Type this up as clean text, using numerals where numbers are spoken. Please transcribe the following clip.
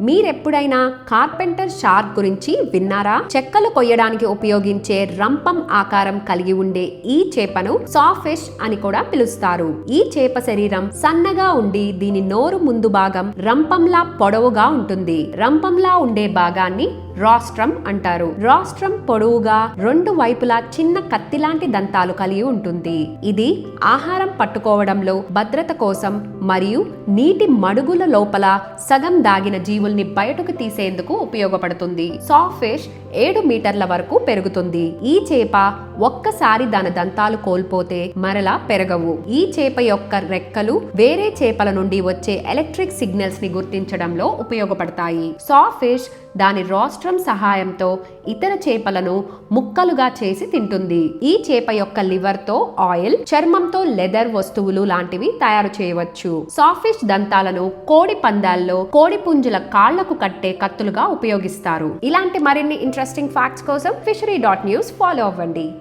మీరెప్పుడైనా carpenter shark గురించి విన్నారా? చెక్కలు కొయ్యడానికి ఉపయోగించే రంపం ఆకారం కలిగి ఉండే ఈ చేపను సాఫిష్ అని కూడా పిలుస్తారు. ఈ చేప శరీరం సన్నగా ఉండి దీని నోరు ముందు భాగం రంపంలా పొడవుగా ఉంటుంది. రంపంలా ఉండే భాగాన్ని రాస్ట్రం అంటారు. రాస్ట్రం పొడవుగా రెండు వైపులా చిన్న కత్తిలాంటి దంతాలు కలిగి ఉంటుంది. ఇది ఆహారం పట్టుకోవడంలో భద్రత కోసం మరియు నీటి మడుగుల లోపల సగం దాగిన జీవుల్ని బయటకు తీసేందుకు ఉపయోగపడుతుంది. సాఫిష్ 7 మీటర్ల వరకు పెరుగుతుంది. ఈ చేప ఒక్కసారి దాని దంతాలు కోల్పోతే మరలా పెరగవు. ఈ చేప యొక్క రెక్కలు వేరే చేపల నుండి వచ్చే ఎలక్ట్రిక్ సిగ్నల్స్ ని గుర్తించడంలో ఉపయోగపడతాయి. సాఫిష్ దాని రాస్ట్రం సహాయంతో ఇతర చేపలను ముక్కలుగా చేసి తింటుంది. ఈ చేప యొక్క లివర్ తో ఆయిల్, చర్మంతో లెదర్ వస్తువులు లాంటివి తయారు చేయవచ్చు. సాఫిష్ దంతాలను కోడి పందాల్లో కోడి పుంజుల కాళ్లకు కట్టే కత్తులుగా ఉపయోగిస్తారు. ఇలాంటి మరిన్ని ఇంట్రెస్టింగ్ ఫ్యాక్ట్స్ కోసం fishery.news ఫాలో అవ్వండి.